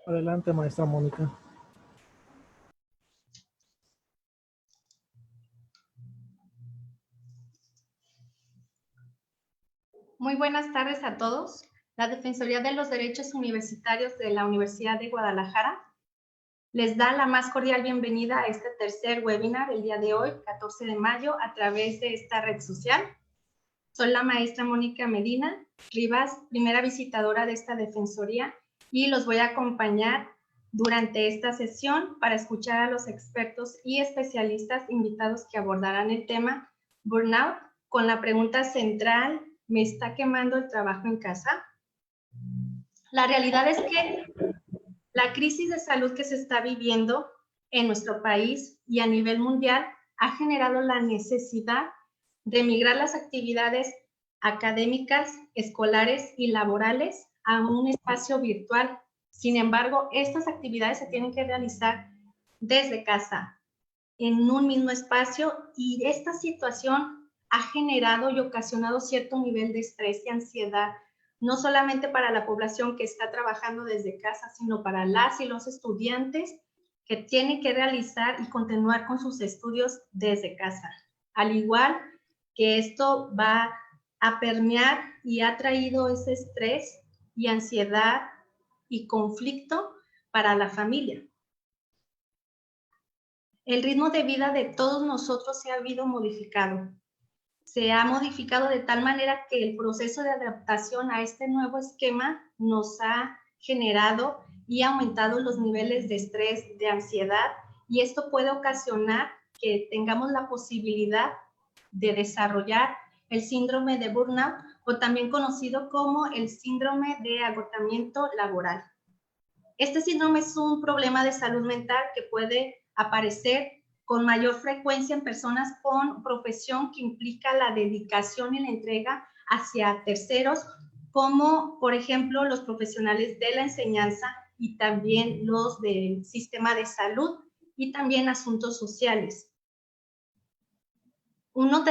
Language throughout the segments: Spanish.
Adelante, maestra Mónica. Muy buenas tardes a todos. La Defensoría de los Derechos Universitarios de la Universidad de Guadalajara les da la más cordial bienvenida a este tercer webinar el día de hoy, 14 de mayo, a través de esta red social. Soy la maestra Mónica Medina Rivas, primera visitadora de esta Defensoría, y los voy a acompañar durante esta sesión para escuchar a los expertos y especialistas invitados que abordarán el tema Burnout, con la pregunta central: ¿me está quemando el trabajo en casa? La realidad es que la crisis de salud que se está viviendo en nuestro país y a nivel mundial ha generado la necesidad de migrar las actividades académicas, escolares y laborales a un espacio virtual. Sin embargo, estas actividades se tienen que realizar desde casa, en un mismo espacio, y esta situación ha generado y ocasionado cierto nivel de estrés y ansiedad, no solamente para la población que está trabajando desde casa, sino para las y los estudiantes que tienen que realizar y continuar con sus estudios desde casa. Al igual que esto va a permear y ha traído ese estrés y ansiedad y conflicto para la familia. El ritmo de vida de todos nosotros se ha habido modificado. Se ha modificado de tal manera que el proceso de adaptación a este nuevo esquema nos ha generado y aumentado los niveles de estrés, de ansiedad, y esto puede ocasionar que tengamos la posibilidad de desarrollar el síndrome de burnout, o también conocido como el síndrome de agotamiento laboral. Este síndrome es un problema de salud mental que puede aparecer con mayor frecuencia en personas con profesión que implica la dedicación y la entrega hacia terceros, como por ejemplo los profesionales de la enseñanza y también los del sistema de salud y también asuntos sociales. Uno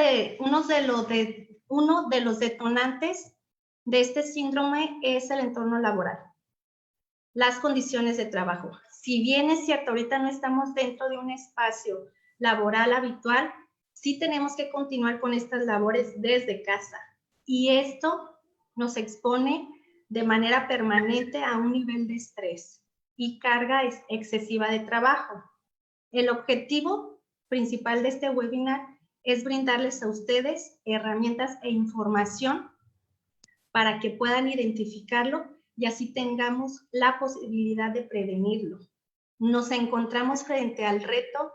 de los detonantes de este síndrome es el entorno laboral, las condiciones de trabajo. Si bien es cierto, ahorita no estamos dentro de un espacio laboral habitual, sí tenemos que continuar con estas labores desde casa, y esto nos expone de manera permanente a un nivel de estrés y carga excesiva de trabajo. El objetivo principal de este webinar es brindarles a ustedes herramientas e información para que puedan identificarlo y así tengamos la posibilidad de prevenirlo. Nos encontramos frente al reto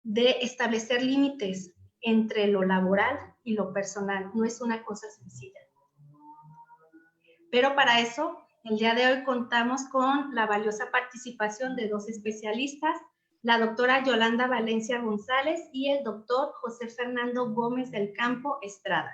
de establecer límites entre lo laboral y lo personal. No es una cosa sencilla. Pero para eso, el día de hoy contamos con la valiosa participación de dos especialistas, la doctora Yolanda Valencia González y el doctor José Fernando Gómez del Campo Estrada.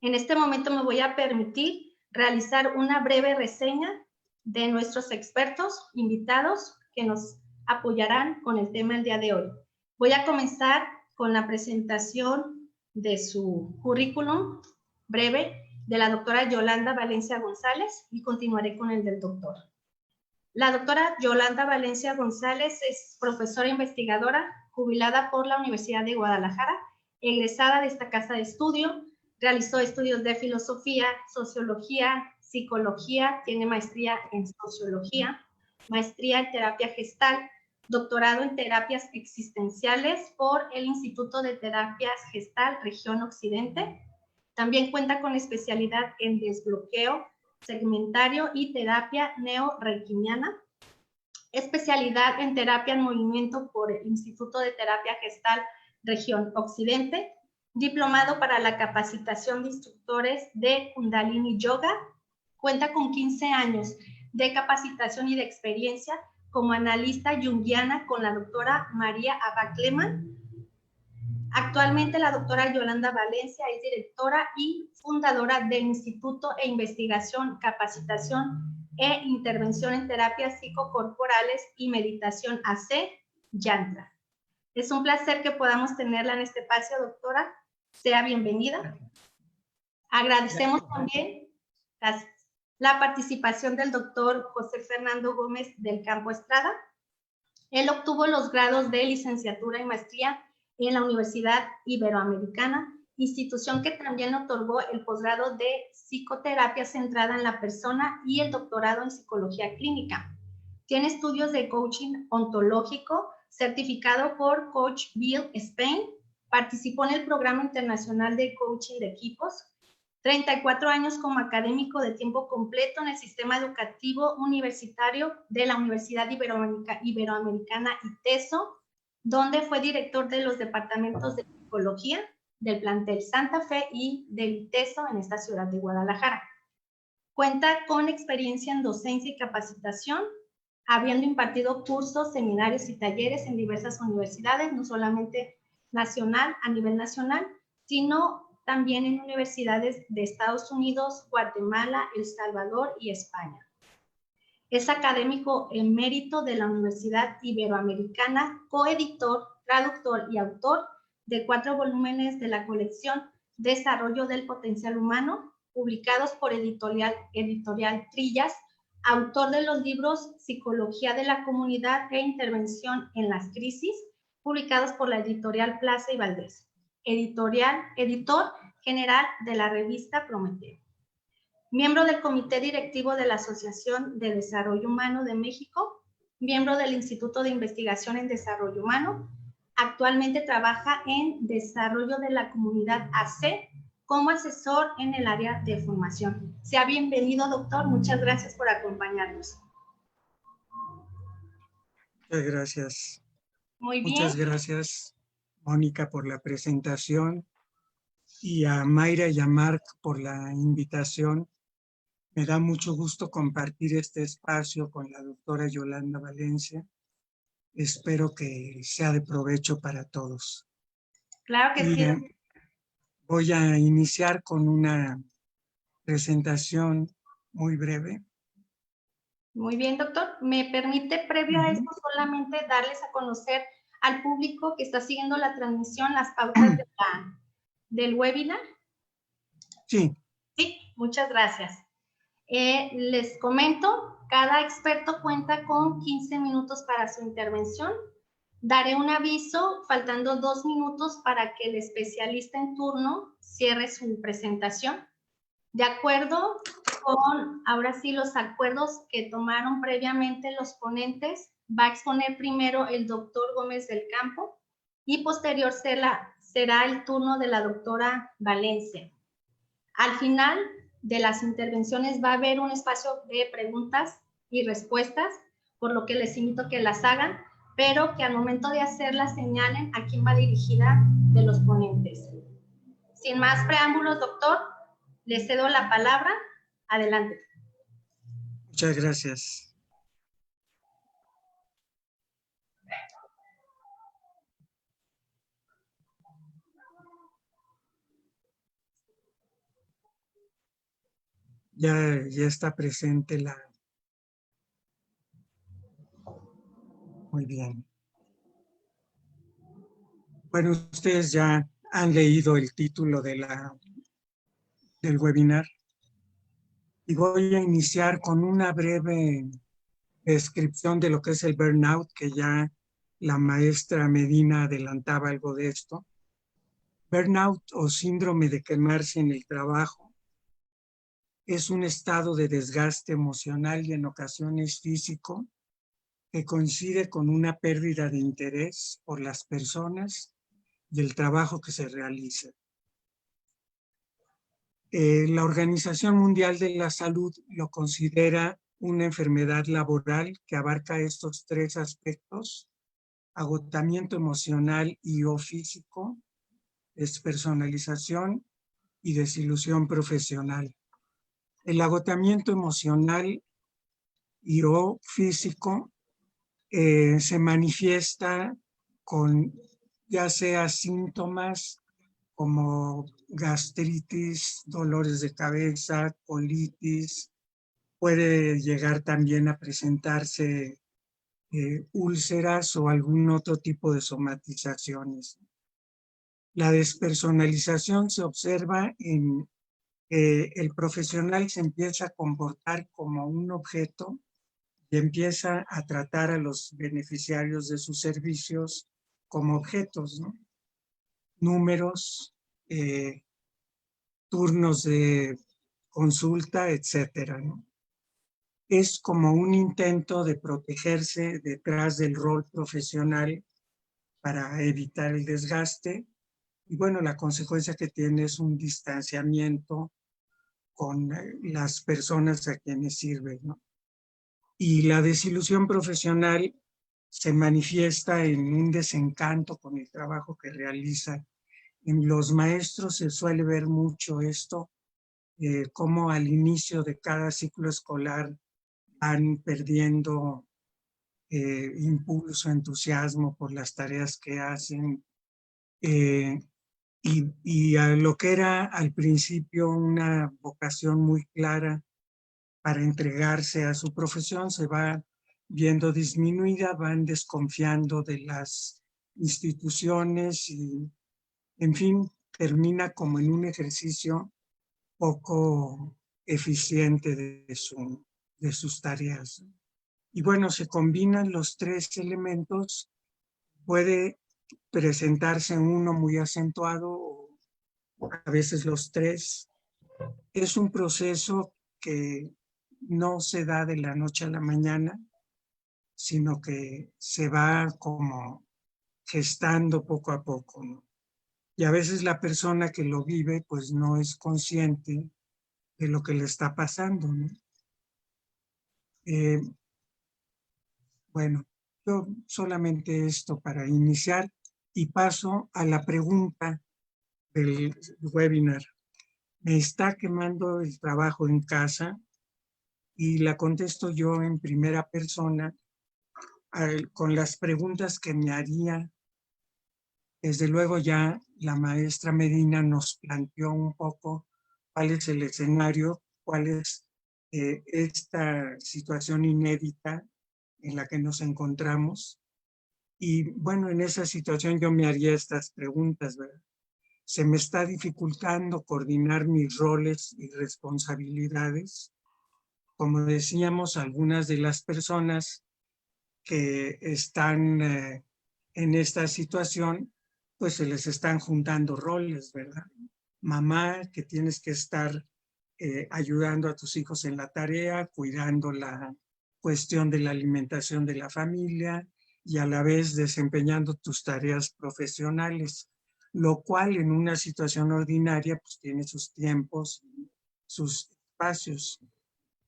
En este momento me voy a permitir realizar una breve reseña de nuestros expertos invitados que nos apoyarán con el tema el día de hoy. Voy a comenzar con la presentación de su currículum breve de la doctora Yolanda Valencia González y continuaré con el del doctor. La doctora Yolanda Valencia González es profesora investigadora jubilada por la Universidad de Guadalajara, egresada de esta casa de estudio. Realizó estudios de filosofía, sociología, psicología, tiene maestría en sociología, maestría en terapia gestal, doctorado en terapias existenciales por el Instituto de Terapias Gestal Región Occidente. También cuenta con especialidad en desbloqueo segmentario y terapia neo-reikiniana, especialidad en terapia en movimiento por el Instituto de Terapia Gestal Región Occidente, diplomado para la capacitación de instructores de Kundalini Yoga, cuenta con 15 años de capacitación y de experiencia como analista junguiana con la doctora María Abad Lehmann. Actualmente la doctora Yolanda Valencia es directora y fundadora del Instituto e Investigación, Capacitación e Intervención en Terapias Psicocorporales y Meditación AC, Yantra. Es un placer que podamos tenerla en este espacio, doctora. Sea bienvenida. Agradecemos también, gracias. la participación del doctor José Fernando Gómez del Campo Estrada. Él obtuvo los grados de licenciatura y maestría en la Universidad Iberoamericana, institución que también otorgó el posgrado de psicoterapia centrada en la persona y el doctorado en psicología clínica. Tiene estudios de coaching ontológico, certificado por Coachville Spain. Participó en el programa internacional de coaching de equipos. 34 años como académico de tiempo completo en el sistema educativo universitario de la Universidad Iberoamericana ITESO, donde fue director de los departamentos de psicología del plantel Santa Fe y del ITESO en esta ciudad de Guadalajara. Cuenta con experiencia en docencia y capacitación, habiendo impartido cursos, seminarios y talleres en diversas universidades, no solamente a nivel nacional, sino también en universidades de Estados Unidos, Guatemala, El Salvador y España. Es académico emérito de la Universidad Iberoamericana, coeditor, traductor y autor de 4 volúmenes de la colección Desarrollo del Potencial Humano, publicados por Editorial Trillas, autor de los libros Psicología de la Comunidad e Intervención en las Crisis, publicados por la Editorial Plaza y Valdés. Editor general de la revista Prometeo. Miembro del Comité Directivo de la Asociación de Desarrollo Humano de México, miembro del Instituto de Investigación en Desarrollo Humano. Actualmente trabaja en Desarrollo de la Comunidad AC como asesor en el área de formación. Sea bienvenido, doctor. Muchas gracias por acompañarnos. Muchas gracias. Muy bien. Muchas gracias, Mónica, por la presentación, y a Mayra y a Marc por la invitación. Me da mucho gusto compartir este espacio con la doctora Yolanda Valencia. Espero que sea de provecho para todos. Claro que sí. Voy a iniciar con una presentación muy breve. Muy bien, doctor. ¿Me permite, previo a esto, solamente darles a conocer al público que está siguiendo la transmisión las pautas del webinar? Sí. Sí, muchas gracias. Les comento, cada experto cuenta con 15 minutos para su intervención. Daré un aviso faltando 2 minutos para que el especialista en turno cierre su presentación. De acuerdo con, ahora sí, los acuerdos que tomaron previamente los ponentes, va a exponer primero el doctor Gómez del Campo y posterior será el turno de la doctora Valencia. Al final de las intervenciones va a haber un espacio de preguntas y respuestas, por lo que les invito a que las hagan, pero que al momento de hacerlas señalen a quién va dirigida de los ponentes. Sin más preámbulos, doctor, le cedo la palabra. Adelante. Muchas gracias. Ya está presente la... Muy bien. Bueno, ustedes ya han leído el título del webinar y voy a iniciar con una breve descripción de lo que es el burnout, que ya la maestra Medina adelantaba algo de esto. Burnout o síndrome de quemarse en el trabajo es un estado de desgaste emocional y en ocasiones físico que coincide con una pérdida de interés por las personas y el trabajo que se realiza. La Organización Mundial de la Salud lo considera una enfermedad laboral que abarca estos 3 aspectos: agotamiento emocional y o físico, despersonalización y desilusión profesional. El agotamiento emocional y o físico se manifiesta con ya sea síntomas como gastritis, dolores de cabeza, colitis. Puede llegar también a presentarse úlceras o algún otro tipo de somatizaciones. La despersonalización se observa en el profesional se empieza a comportar como un objeto y empieza a tratar a los beneficiarios de sus servicios como objetos, ¿no? Números, turnos de consulta, etcétera, ¿no? Es como un intento de protegerse detrás del rol profesional para evitar el desgaste. Y bueno, la consecuencia que tiene es un distanciamiento con las personas a quienes sirve, ¿no? Y la desilusión profesional se manifiesta en un desencanto con el trabajo que realiza. En los maestros se suele ver mucho esto, como al inicio de cada ciclo escolar van perdiendo impulso, entusiasmo por las tareas que hacen. Y a lo que era al principio una vocación muy clara para entregarse a su profesión se va viendo disminuida, van desconfiando de las instituciones y, en fin, termina como en un ejercicio poco eficiente de sus tareas. Y bueno, se combinan los tres elementos, puede presentarse uno muy acentuado o a veces los tres. Es un proceso que no se da de la noche a la mañana, sino que se va como gestando poco a poco, ¿no? Y a veces la persona que lo vive pues no es consciente de lo que le está pasando, ¿no? Eh, bueno, yo solamente esto para iniciar y paso a la pregunta del webinar. ¿Me está quemando el trabajo en casa? Y la contesto yo en primera persona con las preguntas que me haría. Desde luego ya la maestra Medina nos planteó un poco cuál es el escenario, cuál es esta situación inédita en la que nos encontramos. Y bueno, en esa situación yo me haría estas preguntas, ¿verdad? Se me está dificultando coordinar mis roles y responsabilidades. Como decíamos, algunas de las personas que están en esta situación, pues se les están juntando roles, ¿verdad? Mamá, que tienes que estar ayudando a tus hijos en la tarea, cuidando la cuestión de la alimentación de la familia y a la vez desempeñando tus tareas profesionales, lo cual en una situación ordinaria pues tiene sus tiempos, sus espacios.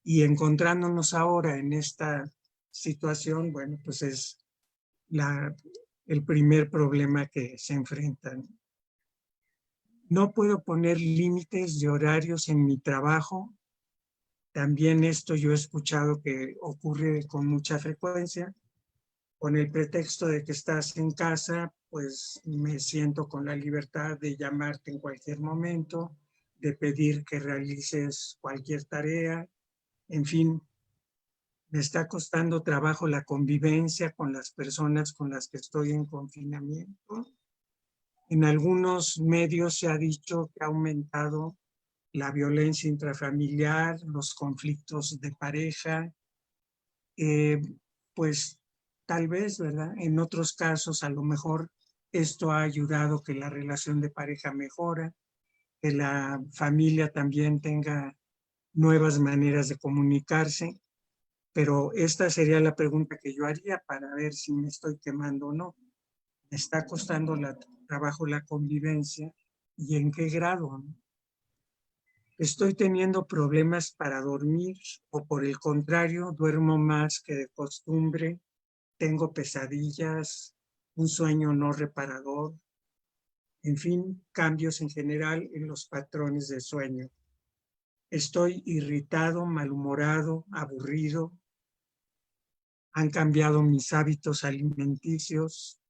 Y encontrándonos ahora en esta situación, bueno, pues es el primer problema que se enfrentan. No puedo poner límites de horarios en mi trabajo. También esto yo he escuchado que ocurre con mucha frecuencia. Con el pretexto de que estás en casa, pues me siento con la libertad de llamarte en cualquier momento, de pedir que realices cualquier tarea. En fin, me está costando trabajo la convivencia con las personas con las que estoy en confinamiento. En algunos medios se ha dicho que ha aumentado la violencia intrafamiliar, los conflictos de pareja, eh, pues tal vez, ¿verdad? En otros casos, a lo mejor esto ha ayudado que la relación de pareja mejora, que la familia también tenga nuevas maneras de comunicarse, pero esta sería la pregunta que yo haría para ver si me estoy quemando o no. ¿Me está costando trabajo la convivencia y en qué grado? ¿Estoy teniendo problemas para dormir o por el contrario duermo más que de costumbre? ¿Tengo pesadillas, un sueño no reparador? En fin, cambios en general en los patrones de sueño. Estoy irritado, malhumorado, aburrido. Han cambiado mis hábitos alimenticios.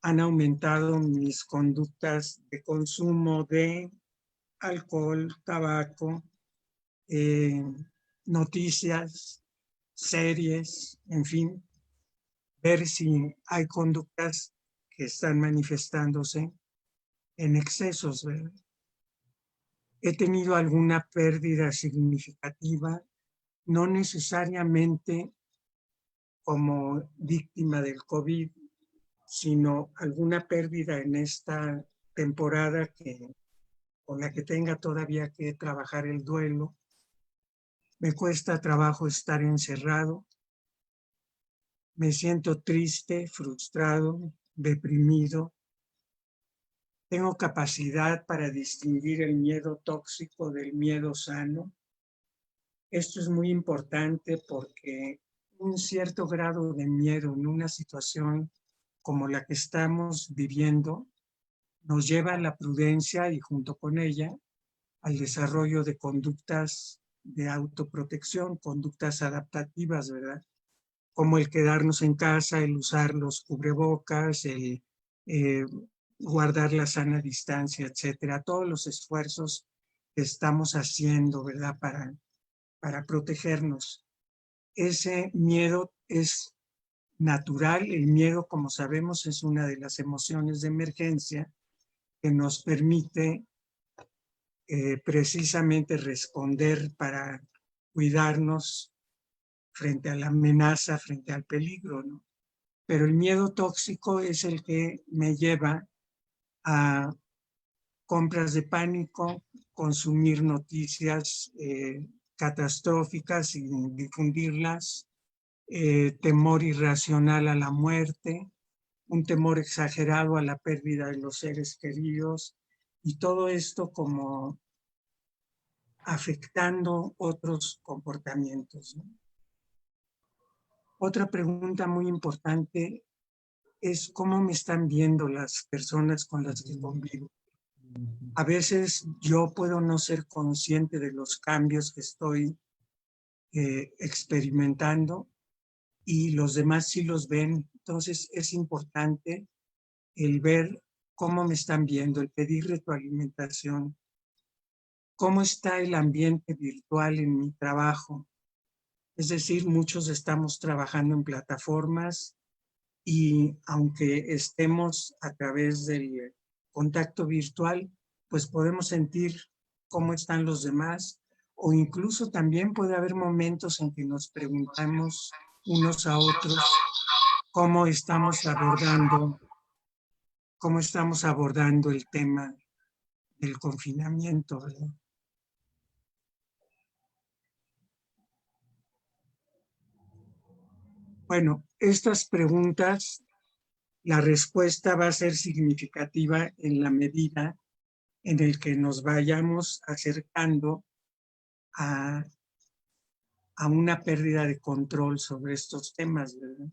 Han aumentado mis conductas de consumo de alcohol, tabaco, noticias, series, en fin, ver si hay conductas que están manifestándose en excesos, ¿verdad? he tenido alguna pérdida significativa, no necesariamente como víctima del COVID, sino alguna pérdida en esta temporada con la que tenga todavía que trabajar el duelo. Me cuesta trabajo estar encerrado. Me siento triste, frustrado, deprimido. Tengo capacidad para distinguir el miedo tóxico del miedo sano. Esto es muy importante porque un cierto grado de miedo en una situación como la que estamos viviendo nos lleva a la prudencia y junto con ella al desarrollo de conductas de autoprotección, conductas adaptativas, ¿verdad? Como el quedarnos en casa, el usar los cubrebocas, el eh, guardar la sana distancia, etcétera. Todos los esfuerzos que estamos haciendo, ¿verdad? Para protegernos. Ese miedo es natural. El miedo, como sabemos, es una de las emociones de emergencia que nos permite precisamente responder para cuidarnos frente a la amenaza, frente al peligro, ¿no? Pero el miedo tóxico es el que me lleva a compras de pánico, consumir noticias catastróficas sin difundirlas, temor irracional a la muerte, un temor exagerado a la pérdida de los seres queridos, y todo esto como afectando otros comportamientos, ¿no? Otra pregunta muy importante es cómo me están viendo las personas con las que convivo. A veces yo puedo no ser consciente de los cambios que estoy experimentando y los demás sí los ven. Entonces es importante el ver cómo me están viendo, el pedir retroalimentación, cómo está el ambiente virtual en mi trabajo. Es decir, muchos estamos trabajando en plataformas y aunque estemos a través del contacto virtual, pues podemos sentir cómo están los demás o incluso también puede haber momentos en que nos preguntamos unos a otros cómo estamos abordando el tema del confinamiento, ¿verdad? Bueno, estas preguntas, la respuesta va a ser significativa en la medida en el que nos vayamos acercando a, a una pérdida de control sobre estos temas, ¿verdad?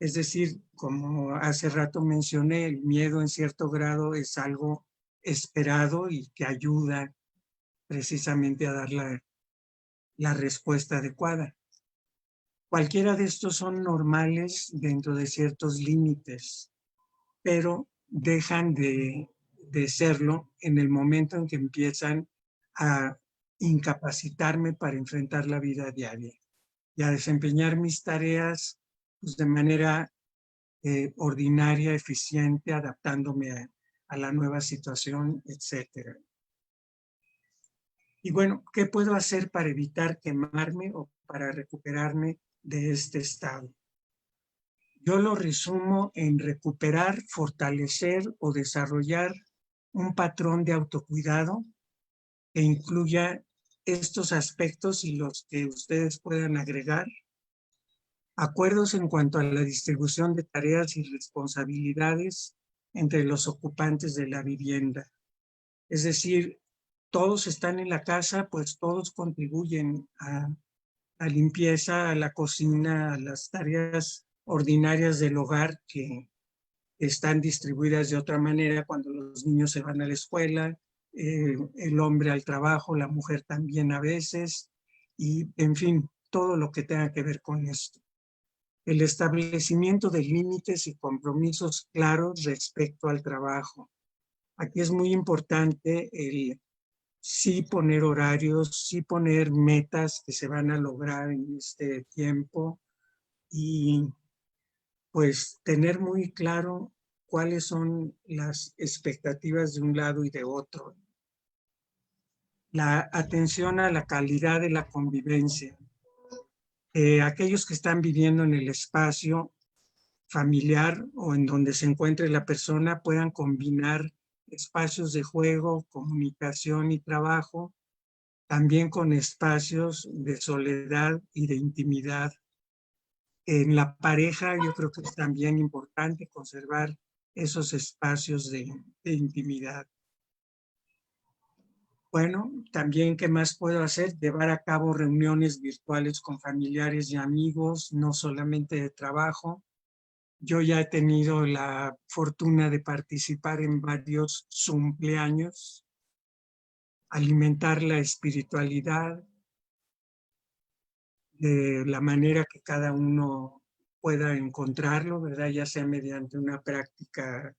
Es decir, como hace rato mencioné, el miedo en cierto grado es algo esperado y que ayuda precisamente a dar la respuesta adecuada. Cualquiera de estos son normales dentro de ciertos límites, pero dejan de serlo en el momento en que empiezan a incapacitarme para enfrentar la vida diaria y a desempeñar mis tareas pues, de manera ordinaria, eficiente, adaptándome a la nueva situación, etc. Y bueno, ¿qué puedo hacer para evitar quemarme o para recuperarme de este estado? Yo lo resumo en recuperar, fortalecer o desarrollar un patrón de autocuidado que incluya estos aspectos y los que ustedes puedan agregar. Acuerdos en cuanto a la distribución de tareas y responsabilidades entre los ocupantes de la vivienda. Es decir, todos están en la casa, pues todos contribuyen a la limpieza, a la cocina, a las tareas ordinarias del hogar que están distribuidas de otra manera cuando los niños se van a la escuela, el hombre al trabajo, la mujer también a veces, y en fin, todo lo que tenga que ver con esto. El establecimiento de límites y compromisos claros respecto al trabajo. Aquí es muy importante el sí poner horarios, sí poner metas que se van a lograr en este tiempo y pues tener muy claro cuáles son las expectativas de un lado y de otro. la atención a la calidad de la convivencia. Aquellos que están viviendo en el espacio familiar o en donde se encuentre la persona puedan combinar espacios de juego, comunicación y trabajo, también con espacios de soledad y de intimidad. En la pareja yo creo que es también importante conservar esos espacios de intimidad. Bueno, también, ¿qué más puedo hacer? Llevar a cabo reuniones virtuales con familiares y amigos, no solamente de trabajo. Yo ya he tenido la fortuna de participar en varios cumpleaños, alimentar la espiritualidad de la manera que cada uno pueda encontrarlo, ¿verdad? Ya sea mediante una práctica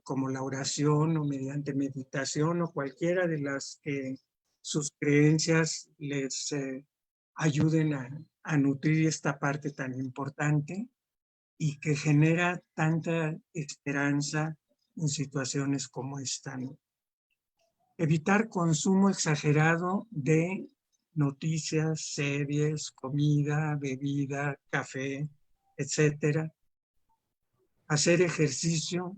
como la oración o mediante meditación o cualquiera de las que sus creencias les ayuden a nutrir esta parte tan importante y que genera tanta esperanza en situaciones como esta, ¿no? Evitar consumo exagerado de noticias, series, comida, bebida, café, etcétera. Hacer ejercicio.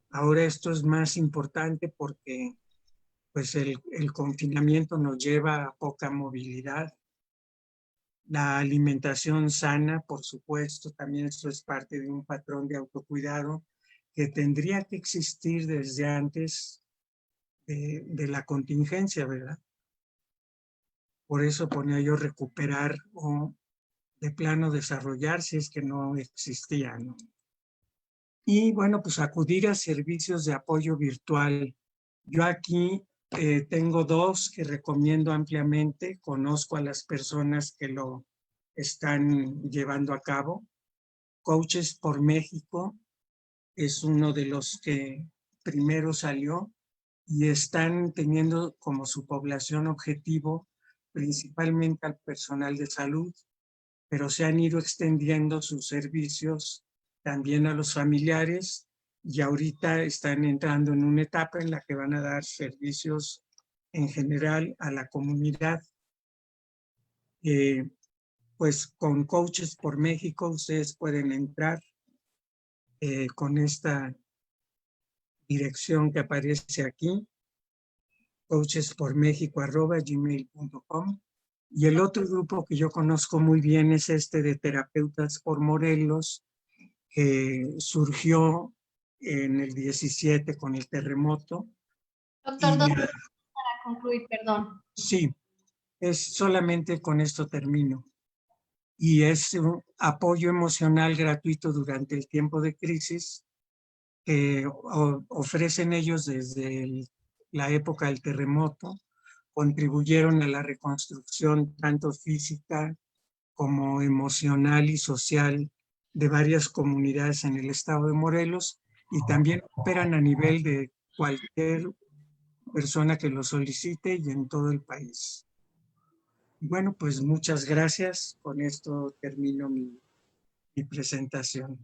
Ahora esto es más importante porque pues el confinamiento nos lleva a poca movilidad. La alimentación sana, por supuesto, también esto es parte de un patrón de autocuidado que tendría que existir desde antes de la contingencia, ¿verdad? Por eso ponía yo recuperar o de plano desarrollar si es que no existía, ¿no? Y bueno, pues acudir a servicios de apoyo virtual. Yo aquí tengo dos que recomiendo ampliamente. Conozco a las personas que lo están llevando a cabo. Coaches por México es uno de los que primero salió y están teniendo como su población objetivo principalmente al personal de salud, pero se han ido extendiendo sus servicios también a los familiares y ahorita están entrando en una etapa en la que van a dar servicios en general a la comunidad. Pues con Coaches por México ustedes pueden entrar con esta dirección que aparece aquí, coachespormexico@gmail.com. Y el otro grupo que yo conozco muy bien es este de Terapeutas por Morelos, que surgió en el 17 con el terremoto. Doctor, Y para concluir, perdón. sí, es solamente con esto termino. Y es un apoyo emocional gratuito durante el tiempo de crisis que ofrecen ellos desde la época del terremoto. Contribuyeron a la reconstrucción tanto física como emocional y social de varias comunidades en el estado de Morelos y también operan a nivel de cualquier persona que lo solicite y en todo el país. Bueno, pues muchas gracias. Con esto termino mi presentación.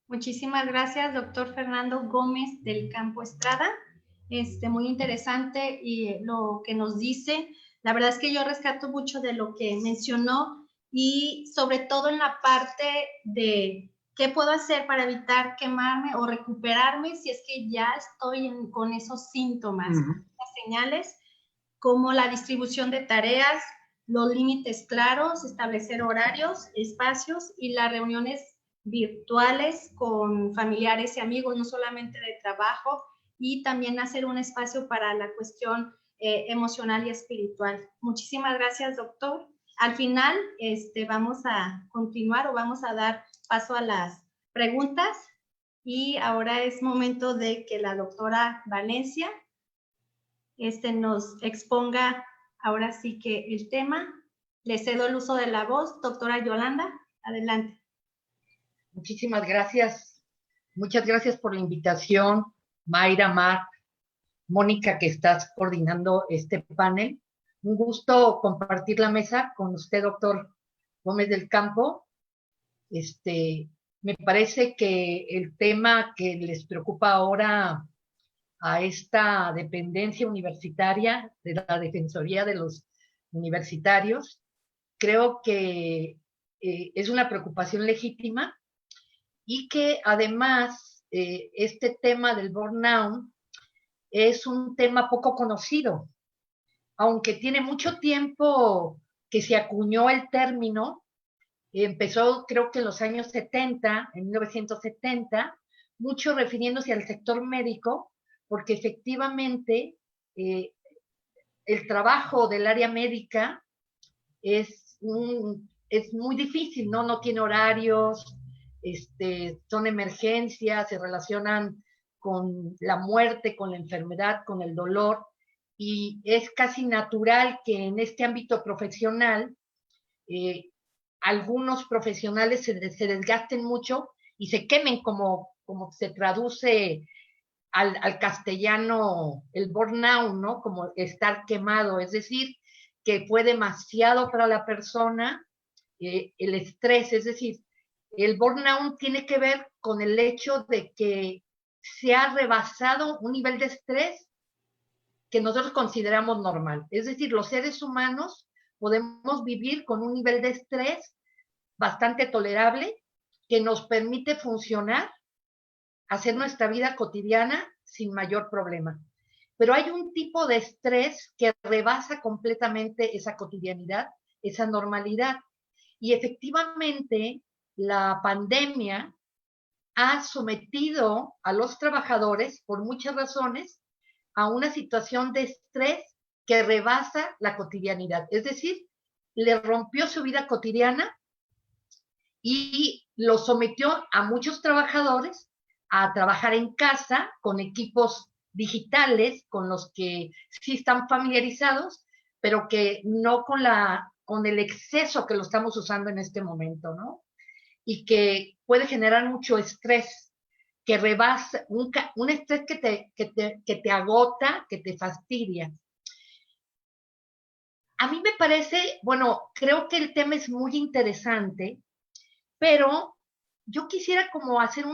Muchísimas gracias, doctor Fernando Gómez del Campo Estrada. Muy interesante y lo que nos dice. La verdad es que yo rescato mucho de lo que mencionó y sobre todo en la parte de qué puedo hacer para evitar quemarme o recuperarme si es que ya estoy con esos síntomas, las señales, como la distribución de tareas, los límites claros, establecer horarios, espacios y las reuniones virtuales con familiares y amigos, no solamente de trabajo, y también hacer un espacio para la cuestión emocional y espiritual. Muchísimas gracias, doctor. Al final, vamos a continuar o vamos a dar paso a las preguntas y ahora es momento de que la doctora Valencia nos exponga ahora sí que el tema. Le cedo el uso de la voz. Doctora Yolanda, adelante. Muchísimas gracias. Muchas gracias por la invitación, Mayra, Mar, Mónica, que estás coordinando este panel. Un gusto compartir la mesa con usted, doctor Gómez del Campo. Me parece que el tema que les preocupa ahora a esta dependencia universitaria de la Defensoría de los Universitarios. Creo que es una preocupación legítima y que además este tema del burnout es un tema poco conocido, aunque tiene mucho tiempo que se acuñó el término. Empezó creo que en los años 70, en 1970, mucho refiriéndose al sector médico, porque efectivamente el trabajo del área médica es muy difícil, ¿no? No tiene horarios, son emergencias, se relacionan con la muerte, con la enfermedad, con el dolor, y es casi natural que en este ámbito profesional algunos profesionales se desgasten mucho y se quemen, como se traduce al castellano el burnout, ¿no? Como estar quemado, es decir, que fue demasiado para la persona el estrés, es decir, el burnout tiene que ver con el hecho de que se ha rebasado un nivel de estrés que nosotros consideramos normal. Es decir, los seres humanos podemos vivir con un nivel de estrés bastante tolerable que nos permite funcionar, hacer nuestra vida cotidiana sin mayor problema. Pero hay un tipo de estrés que rebasa completamente esa cotidianidad, esa normalidad. Y efectivamente, la pandemia ha sometido a los trabajadores, por muchas razones, a una situación de estrés que rebasa la cotidianidad. Es decir, le rompió su vida cotidiana y lo sometió a muchos trabajadores a trabajar en casa con equipos digitales con los que sí están familiarizados, pero que no con el exceso que lo estamos usando en este momento, ¿no? Y que puede generar mucho estrés, que rebasa, un estrés que te agota, que te fastidia. A mí me parece, bueno, creo que el tema es muy interesante, pero yo quisiera como hacer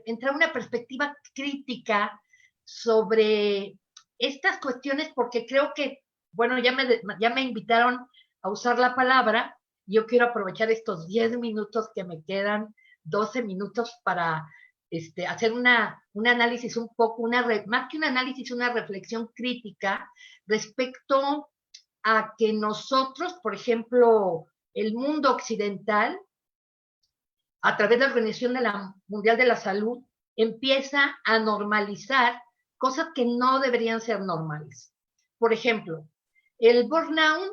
entrar a una perspectiva crítica sobre estas cuestiones, porque creo que, bueno, ya me invitaron a usar la palabra. Yo quiero aprovechar estos 10 minutos que me quedan, 12 minutos para hacer un análisis un poco, más que un análisis, una reflexión crítica respecto a que nosotros, por ejemplo, el mundo occidental, a través de la Organización Mundial de la Salud, empieza a normalizar cosas que no deberían ser normales. Por ejemplo, el burnout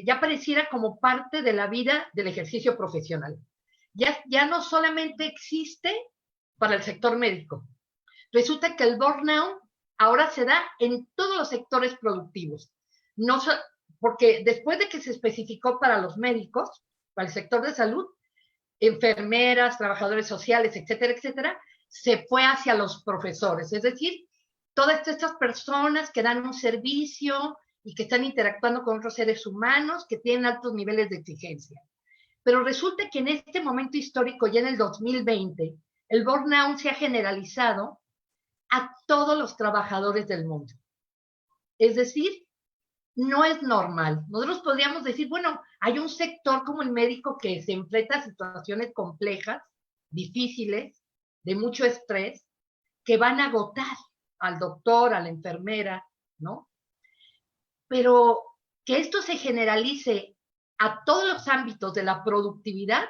ya pareciera como parte de la vida del ejercicio profesional. Ya no solamente existe para el sector médico. Resulta que el burnout ahora se da en todos los sectores productivos. No, porque después de que se especificó para los médicos, para el sector de salud, enfermeras, trabajadores sociales, etcétera, etcétera, se fue hacia los profesores. Es decir, todas estas personas que dan un servicio y que están interactuando con otros seres humanos que tienen altos niveles de exigencia. Pero resulta que en este momento histórico, ya en el 2020, el burnout se ha generalizado a todos los trabajadores del mundo. Es decir, no es normal. Nosotros podríamos decir, bueno, hay un sector como el médico que se enfrenta a situaciones complejas, difíciles, de mucho estrés, que van a agotar al doctor, a la enfermera, ¿no? Pero que esto se generalice a todos los ámbitos de la productividad,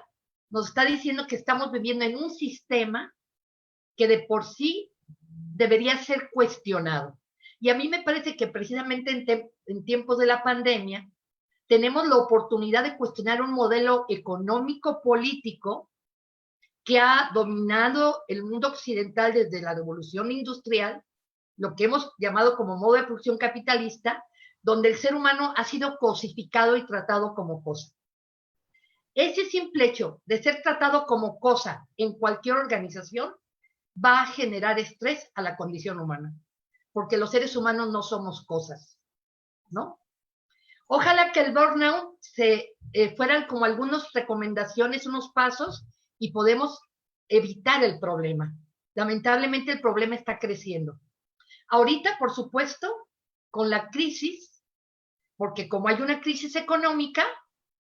nos está diciendo que estamos viviendo en un sistema que de por sí debería ser cuestionado. Y a mí me parece que precisamente en tiempos de la pandemia tenemos la oportunidad de cuestionar un modelo económico político que ha dominado el mundo occidental desde la revolución industrial, lo que hemos llamado como modo de producción capitalista, donde el ser humano ha sido cosificado y tratado como cosa. Ese simple hecho de ser tratado como cosa en cualquier organización va a generar estrés a la condición humana, porque los seres humanos no somos cosas, ¿no? Ojalá que el burnout fueran como algunas recomendaciones, unos pasos, y podemos evitar el problema. Lamentablemente el problema está creciendo. Ahorita, por supuesto, con la crisis, porque como hay una crisis económica,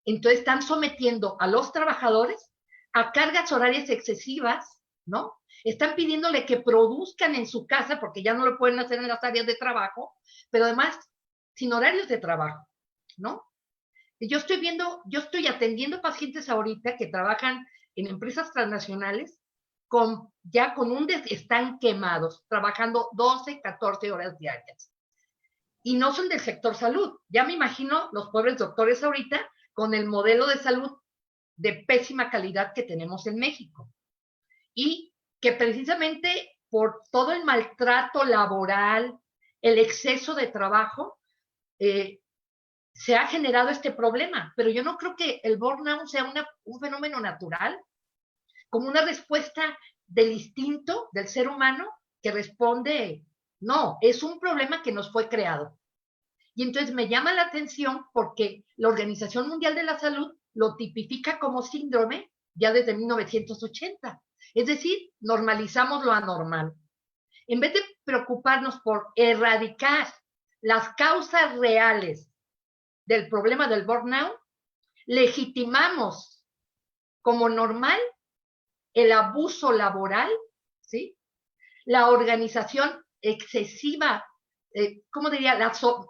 entonces están sometiendo a los trabajadores a cargas horarias excesivas, ¿no? Están pidiéndole que produzcan en su casa, porque ya no lo pueden hacer en las áreas de trabajo, pero además sin horarios de trabajo, ¿no? Yo estoy atendiendo pacientes ahorita que trabajan en empresas transnacionales están quemados, trabajando 12, 14 horas diarias. Y no son del sector salud. Ya me imagino los pobres doctores ahorita con el modelo de salud de pésima calidad que tenemos en México. Y que precisamente por todo el maltrato laboral, el exceso de trabajo, se ha generado este problema. Pero yo no creo que el burnout sea un fenómeno natural, como una respuesta del instinto del ser humano que responde, no, es un problema que nos fue creado. Y entonces me llama la atención porque la Organización Mundial de la Salud lo tipifica como síndrome ya desde 1980. Es decir, normalizamos lo anormal. En vez de preocuparnos por erradicar las causas reales del problema del burnout, legitimamos como normal el abuso laboral, ¿sí? La organización excesiva, ¿cómo diría?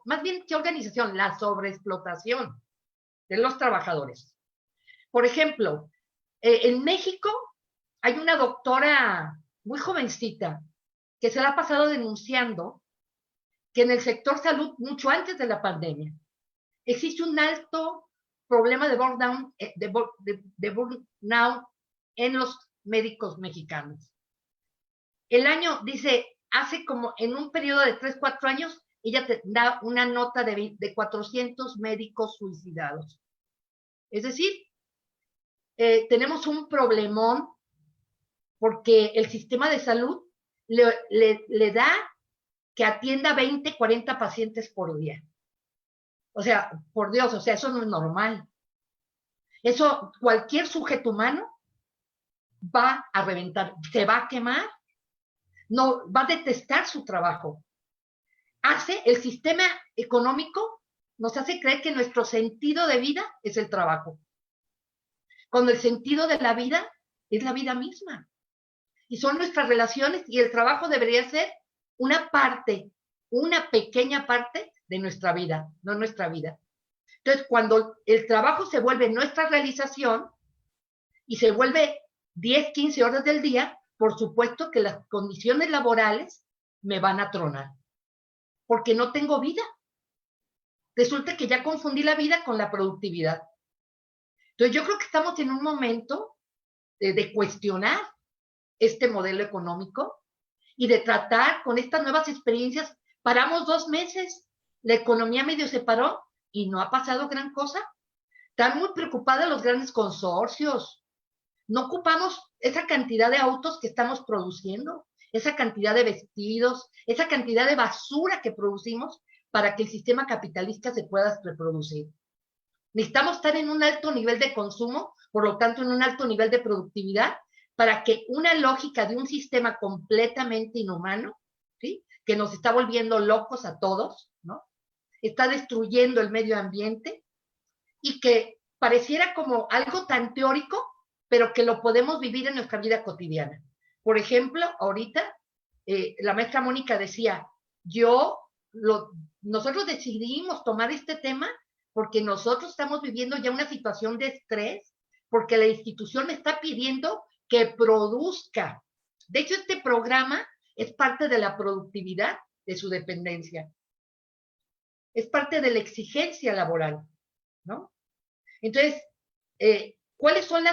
Más bien, ¿qué organización? La sobreexplotación de los trabajadores. Por ejemplo, en México hay una doctora muy jovencita que se la ha pasado denunciando que en el sector salud, mucho antes de la pandemia, existe un alto problema de burnout en los médicos mexicanos. El año, dice, hace como en un periodo de 3, 4 años, ella te da una nota de 400 médicos suicidados. Es decir, tenemos un problemón porque el sistema de salud le da que atienda 20, 40 pacientes por día. O sea, por Dios, o sea, eso no es normal. Eso, cualquier sujeto humano va a reventar, se va a quemar, no, va a detestar su trabajo. El sistema económico nos hace creer que nuestro sentido de vida es el trabajo, cuando el sentido de la vida es la vida misma. Y son nuestras relaciones y el trabajo debería ser una parte, una pequeña parte de nuestra vida, no nuestra vida. Entonces, cuando el trabajo se vuelve nuestra realización y se vuelve 10, 15 horas del día, por supuesto que las condiciones laborales me van a tronar, porque no tengo vida. Resulta que ya confundí la vida con la productividad. Entonces, yo creo que estamos en un momento de cuestionar este modelo económico y de tratar con estas nuevas experiencias. Paramos 2 meses, la economía medio se paró y no ha pasado gran cosa. Están muy preocupados los grandes consorcios. No ocupamos esa cantidad de autos que estamos produciendo, esa cantidad de vestidos, esa cantidad de basura que producimos para que el sistema capitalista se pueda reproducir. Necesitamos estar en un alto nivel de consumo, por lo tanto en un alto nivel de productividad, para que una lógica de un sistema completamente inhumano, ¿sí?, que nos está volviendo locos a todos, ¿no?, está destruyendo el medio ambiente y que pareciera como algo tan teórico, pero que lo podemos vivir en nuestra vida cotidiana. Por ejemplo, ahorita la maestra Mónica decía, nosotros decidimos tomar este tema porque nosotros estamos viviendo ya una situación de estrés, porque la institución me está pidiendo que produzca. De hecho, este programa es parte de la productividad de su dependencia. Es parte de la exigencia laboral, ¿no? Entonces, ¿cuáles son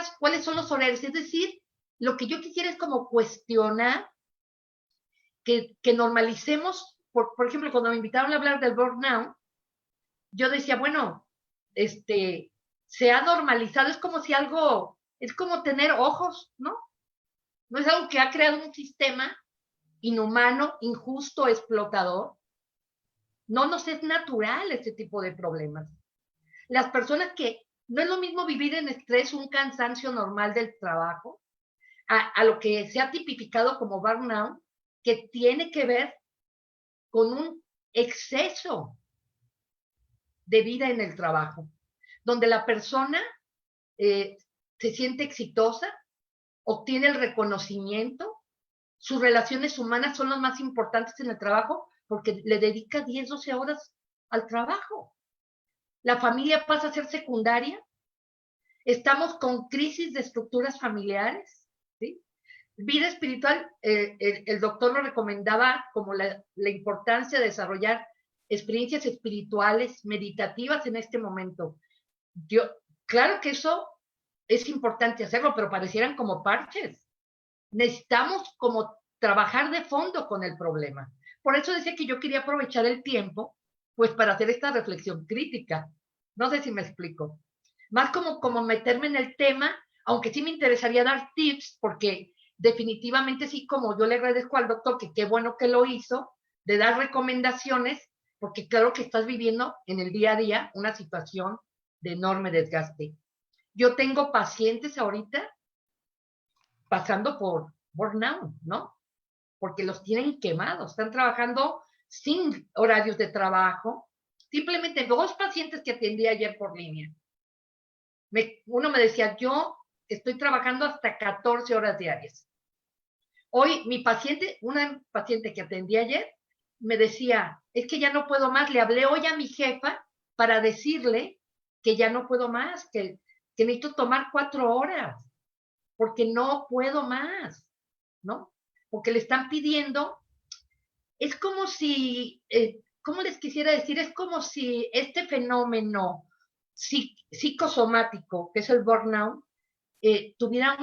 los horarios? Es decir, lo que yo quisiera es como cuestionar que normalicemos, por ejemplo, cuando me invitaron a hablar del burnout, yo decía, bueno, se ha normalizado, es como tener ojos, ¿no? No es algo que ha creado un sistema inhumano, injusto, explotador. No nos es natural este tipo de problemas. Las personas que no es lo mismo vivir en estrés, un cansancio normal del trabajo, a lo que se ha tipificado como burnout, que tiene que ver con un exceso de vida en el trabajo, donde la persona se siente exitosa, obtiene el reconocimiento, sus relaciones humanas son las más importantes en el trabajo porque le dedica 10, 12 horas al trabajo. La familia pasa a ser secundaria. Estamos con crisis de estructuras familiares, ¿sí? Vida espiritual, el doctor lo recomendaba como la importancia de desarrollar experiencias espirituales, meditativas en este momento. Claro que eso es importante hacerlo, pero parecieran como parches. Necesitamos como trabajar de fondo con el problema. Por eso decía que yo quería aprovechar el tiempo, pues para hacer esta reflexión crítica. No sé si me explico. Más como meterme en el tema, aunque sí me interesaría dar tips, porque definitivamente sí, como yo le agradezco al doctor, que qué bueno que lo hizo, de dar recomendaciones, porque claro que estás viviendo en el día a día una situación de enorme desgaste. Yo tengo pacientes ahorita pasando por burnout, ¿no? Porque los tienen quemados, están trabajando sin horarios de trabajo. Simplemente 2 pacientes que atendí ayer por línea. Uno me decía, yo estoy trabajando hasta 14 horas diarias. Hoy una paciente que atendí ayer, me decía, es que ya no puedo más. Le hablé hoy a mi jefa para decirle que ya no puedo más, que necesito tomar 4 horas, porque no puedo más, ¿no? Porque le están pidiendo, es como si, ¿cómo les quisiera decir? Es como si este fenómeno psicosomático, que es el burnout, tuviera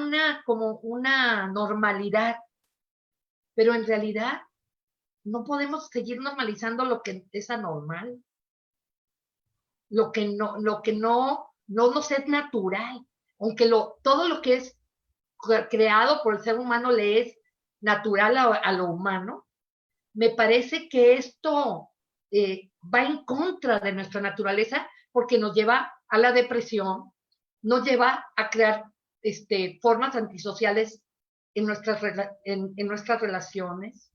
como una normalidad, pero en realidad no podemos seguir normalizando lo que es anormal, lo que no nos es natural, aunque todo lo que es creado por el ser humano le es natural a lo humano. Me parece que esto va en contra de nuestra naturaleza porque nos lleva a la depresión, nos lleva a crear formas antisociales en nuestras relaciones,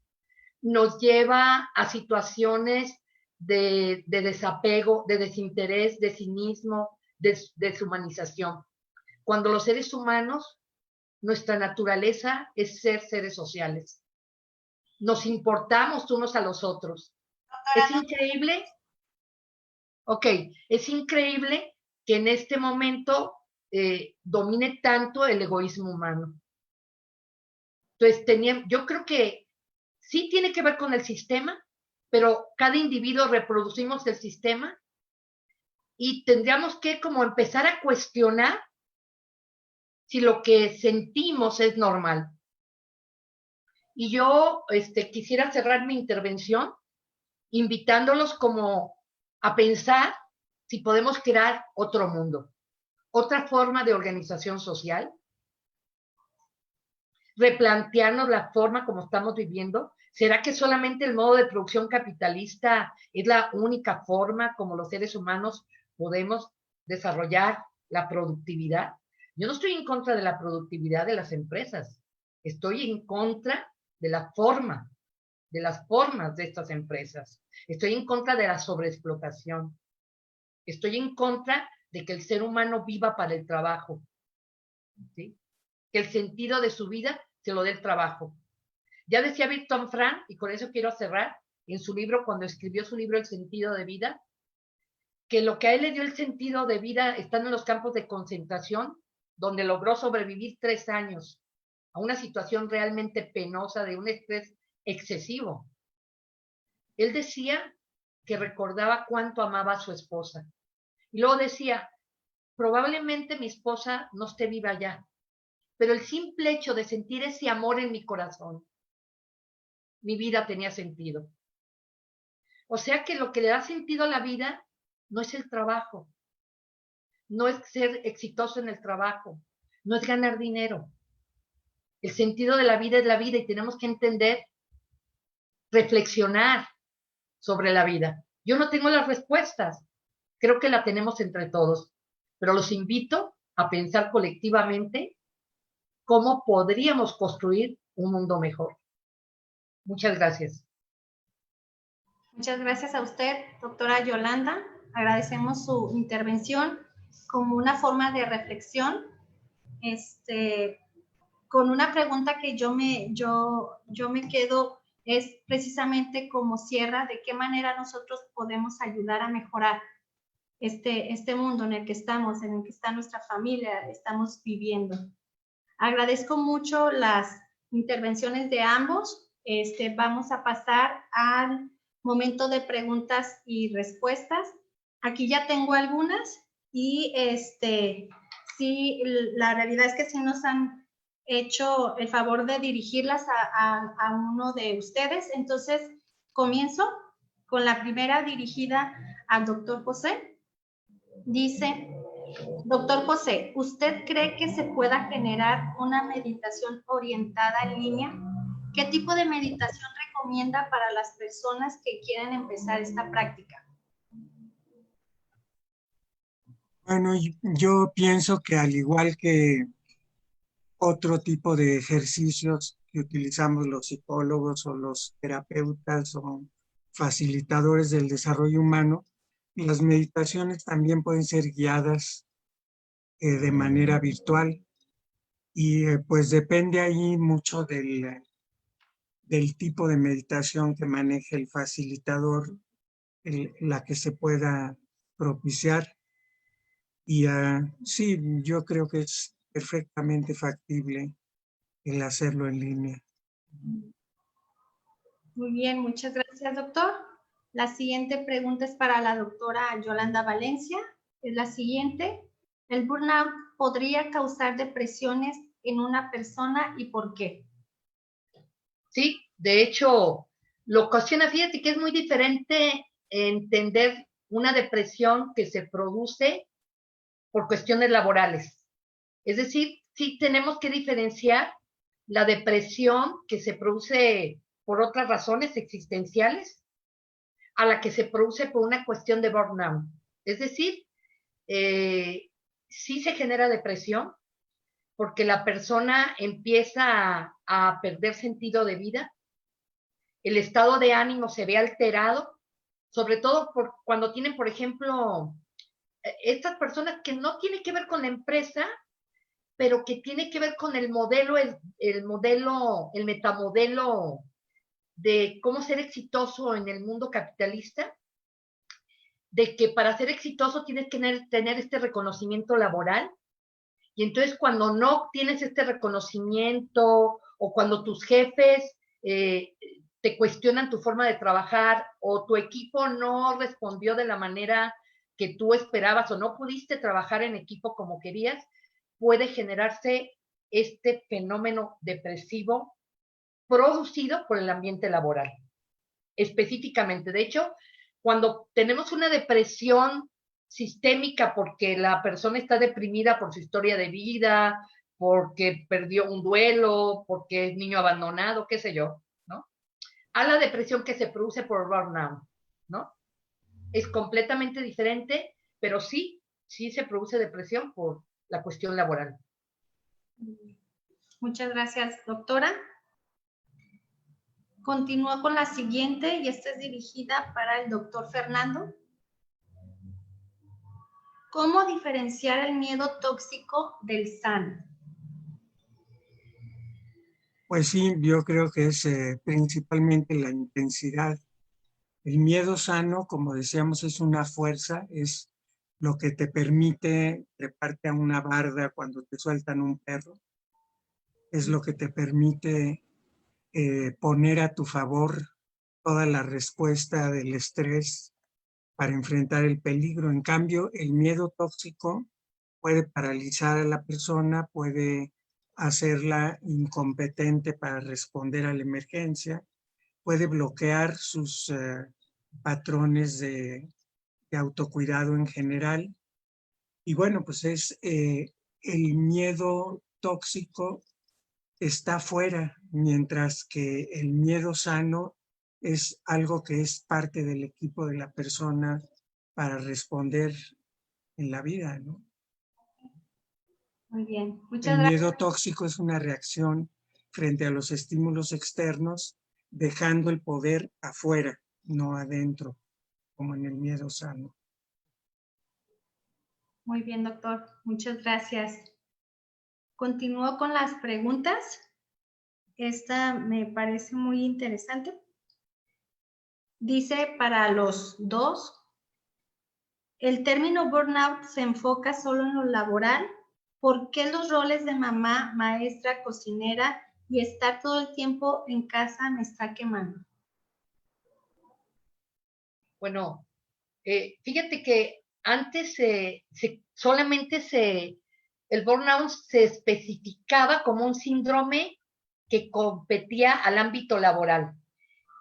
nos lleva a situaciones de desapego, de desinterés, de cinismo, de deshumanización. Cuando los seres humanos, nuestra naturaleza es ser seres sociales. Nos importamos unos a los otros. Es increíble. Ok, es increíble que en este momento domine tanto el egoísmo humano. Entonces, yo creo que sí tiene que ver con el sistema, pero cada individuo reproducimos el sistema y tendríamos que como empezar a cuestionar si lo que sentimos es normal. Y yo quisiera cerrar mi intervención invitándolos como a pensar si podemos crear otro mundo, otra forma de organización social, replantearnos la forma como estamos viviendo. ¿Será que solamente el modo de producción capitalista es la única forma como los seres humanos podemos desarrollar la productividad? Yo no estoy en contra de la productividad de las empresas, estoy en contra de la forma, de las formas de estas empresas. Estoy en contra de la sobreexplotación. Estoy en contra de que el ser humano viva para el trabajo, ¿sí? Que el sentido de su vida se lo dé el trabajo. Ya decía Viktor Frankl, y con eso quiero cerrar, en su libro, cuando escribió su libro El sentido de vida, que lo que a él le dio el sentido de vida están en los campos de concentración, donde logró sobrevivir 3 años a una situación realmente penosa de un estrés excesivo. Él decía que recordaba cuánto amaba a su esposa. Y luego decía, probablemente mi esposa no esté viva ya, pero el simple hecho de sentir ese amor en mi corazón, mi vida tenía sentido. O sea que lo que le da sentido a la vida no es el trabajo, no es ser exitoso en el trabajo, no es ganar dinero. El sentido de la vida es la vida y tenemos que entender, reflexionar sobre la vida. Yo no tengo las respuestas, creo que la tenemos entre todos, pero los invito a pensar colectivamente cómo podríamos construir un mundo mejor. Muchas gracias. Muchas gracias a usted, doctora Yolanda. Agradecemos su intervención como una forma de reflexión, con una pregunta que yo me quedo, es precisamente como cierra, de qué manera nosotros podemos ayudar a mejorar este mundo en el que estamos, en el que está nuestra familia, estamos viviendo. Agradezco mucho las intervenciones de ambos. Vamos a pasar al momento de preguntas y respuestas. Aquí ya tengo algunas y sí, la realidad es que sí nos han hecho el favor de dirigirlas a uno de ustedes. Entonces, comienzo con la primera dirigida al doctor José. Dice: doctor José, ¿usted cree que se pueda generar una meditación orientada en línea? ¿Qué tipo de meditación recomienda para las personas que quieren empezar esta práctica? Bueno, yo pienso que al igual que otro tipo de ejercicios que utilizamos los psicólogos o los terapeutas o facilitadores del desarrollo humano, las meditaciones también pueden ser guiadas de manera virtual y pues depende ahí mucho del tipo de meditación que maneje el facilitador, la que se pueda propiciar. Y sí, yo creo que es perfectamente factible el hacerlo en línea. Muy bien, muchas gracias, doctor. La siguiente pregunta es para la doctora Yolanda Valencia. Es la siguiente: ¿el burnout podría causar depresiones en una persona y por qué? Sí, de hecho, lo ocasiona. Fíjate que es muy diferente entender una depresión que se produce por cuestiones laborales. Es decir, sí tenemos que diferenciar la depresión que se produce por otras razones existenciales a la que se produce por una cuestión de burnout. Es decir, sí se genera depresión porque la persona empieza a perder sentido de vida, el estado de ánimo se ve alterado, sobre todo cuando tienen, por ejemplo, estas personas que no tienen que ver con la empresa, pero que tiene que ver con el modelo, el metamodelo de cómo ser exitoso en el mundo capitalista, de que para ser exitoso tienes que tener este reconocimiento laboral, y entonces cuando no tienes este reconocimiento o cuando tus jefes te cuestionan tu forma de trabajar o tu equipo no respondió de la manera que tú esperabas o no pudiste trabajar en equipo como querías, puede generarse este fenómeno depresivo producido por el ambiente laboral. Específicamente, de hecho, cuando tenemos una depresión sistémica porque la persona está deprimida por su historia de vida, porque perdió un duelo, porque es niño abandonado, qué sé yo, ¿no? A la depresión que se produce por burnout, ¿no? Es completamente diferente, pero sí se produce depresión por la cuestión laboral. Muchas gracias, doctora. Continúo con la siguiente y esta es dirigida para el doctor Fernando. ¿Cómo diferenciar el miedo tóxico del sano? Pues sí, yo creo que es principalmente la intensidad. El miedo sano, como decíamos, es una fuerza, es lo que te permite treparte a una barda cuando te sueltan un perro, es lo que te permite poner a tu favor toda la respuesta del estrés para enfrentar el peligro. En cambio, el miedo tóxico puede paralizar a la persona, puede hacerla incompetente para responder a la emergencia, puede bloquear sus patrones de autocuidado en general. Y bueno, pues es el miedo tóxico está fuera, mientras que el miedo sano es algo que es parte del equipo de la persona para responder en la vida, ¿no? Muy bien, muchas El gracias. miedo tóxico es una reacción frente a los estímulos externos, dejando el poder afuera. no adentro, como en el miedo sano. Muy bien, doctor. Muchas gracias. Continúo con las preguntas. Esta me parece muy interesante. Dice para los dos, el término burnout se enfoca solo en lo laboral. ¿Por qué los roles de mamá, maestra, cocinera y estar todo el tiempo en casa me está quemando? Bueno, fíjate que antes solamente el burnout se especificaba como un síndrome que competía al ámbito laboral,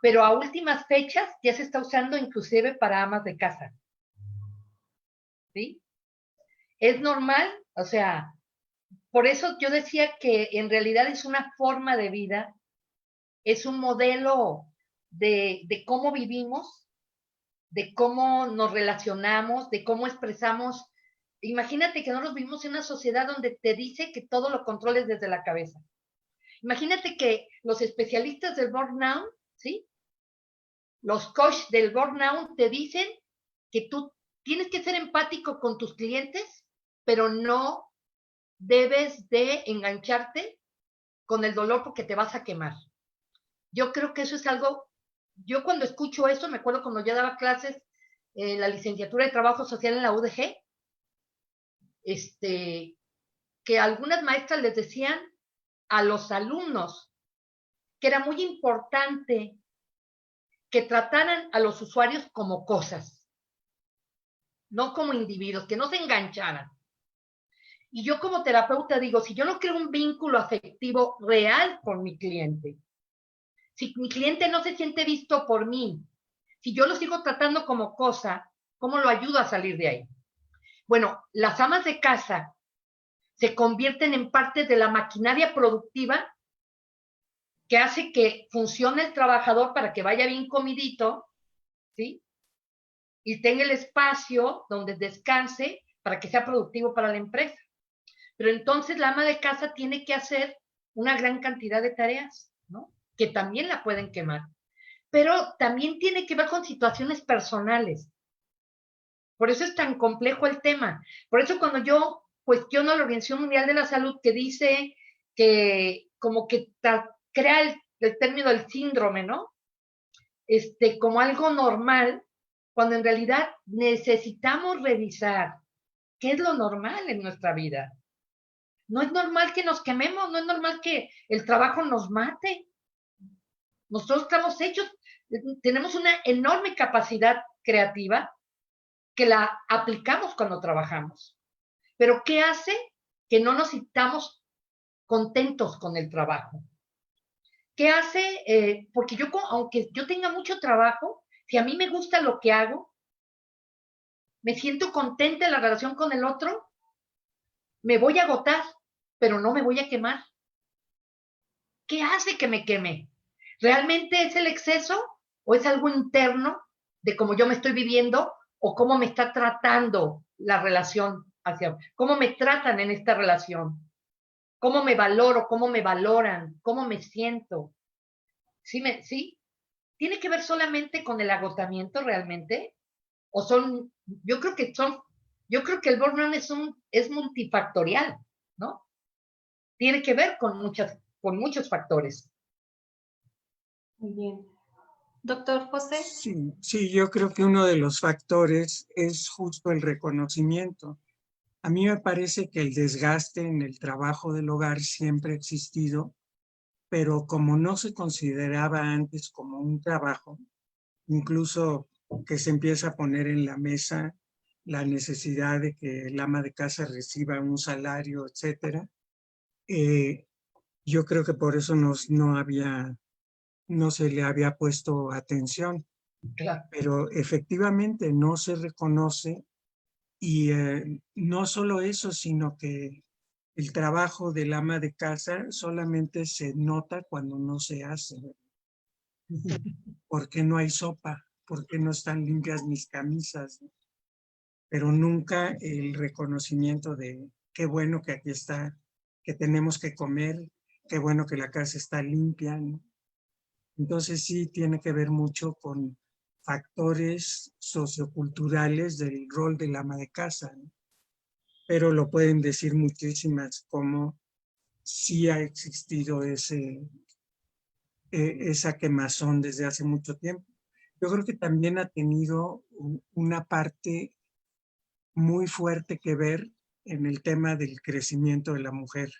pero a últimas fechas ya se está usando inclusive para amas de casa. ¿Sí? Es normal, o sea, por eso yo decía que en realidad es una forma de vida, es un modelo de cómo vivimos, de cómo nos relacionamos, de cómo expresamos. Imagínate que nosotros vivimos en una sociedad donde te dice que todo lo controles desde la cabeza. Imagínate que los especialistas del burnout, ¿sí? Los coaches del burnout te dicen que tú tienes que ser empático con tus clientes, pero no debes de engancharte con el dolor porque te vas a quemar. Yo creo que eso es algo, yo cuando escucho eso, me acuerdo cuando yo daba clases en la licenciatura de Trabajo Social en la UDG, que algunas maestras les decían a los alumnos que era muy importante que trataran a los usuarios como cosas, no como individuos, que no se engancharan. Y yo como terapeuta digo, si yo no creo un vínculo afectivo real con mi cliente, si mi cliente no se siente visto por mí, si yo lo sigo tratando como cosa, ¿cómo lo ayudo a salir de ahí? Bueno, las amas de casa se convierten en parte de la maquinaria productiva que hace que funcione el trabajador para que vaya bien comidito, ¿sí? Y tenga el espacio donde descanse para que sea productivo para la empresa. Pero entonces la ama de casa tiene que hacer una gran cantidad de tareas, ¿no? Que también la pueden quemar. Pero también tiene que ver con situaciones personales. Por eso es tan complejo el tema. Por eso cuando yo cuestiono a la Organización Mundial de la Salud que dice que como que crea el término del síndrome, ¿no? Como algo normal, cuando en realidad necesitamos revisar qué es lo normal en nuestra vida. No es normal que nos quememos, no es normal que el trabajo nos mate. Nosotros estamos hechos, tenemos una enorme capacidad creativa que la aplicamos cuando trabajamos. Pero ¿qué hace? Que no nos sintamos contentos con el trabajo. ¿Qué hace? Porque yo, aunque yo tenga mucho trabajo, si a mí me gusta lo que hago, me siento contenta en la relación con el otro, me voy a agotar, pero no me voy a quemar. ¿Qué hace que me queme? ¿Realmente es el exceso o es algo interno de cómo yo me estoy viviendo o cómo me está tratando la relación cómo me tratan en esta relación? ¿Cómo me valoro? ¿Cómo me valoran? ¿Cómo me siento? ¿Sí? ¿Tiene que ver solamente con el agotamiento realmente? ¿O yo creo que el burnout es multifactorial, ¿no? Tiene que ver con muchos factores. Muy bien. Doctor José. Sí, yo creo que uno de los factores es justo el reconocimiento. A mí me parece que el desgaste en el trabajo del hogar siempre ha existido, pero como no se consideraba antes como un trabajo, incluso que se empieza a poner en la mesa la necesidad de que el ama de casa reciba un salario, etcétera, yo creo que por eso no se le había puesto atención. Claro. Pero efectivamente no se reconoce y no solo eso, sino que el trabajo del ama de casa solamente se nota cuando no se hace. ¿Por qué no hay sopa? ¿Por qué no están limpias mis camisas? Pero nunca el reconocimiento de qué bueno que aquí está, que tenemos que comer, qué bueno que la casa está limpia, ¿no? Entonces sí tiene que ver mucho con factores socioculturales del rol del ama de casa, ¿no? Pero lo pueden decir muchísimas, como sí ha existido esa quemazón desde hace mucho tiempo. Yo creo que también ha tenido una parte muy fuerte que ver en el tema del crecimiento de la mujer.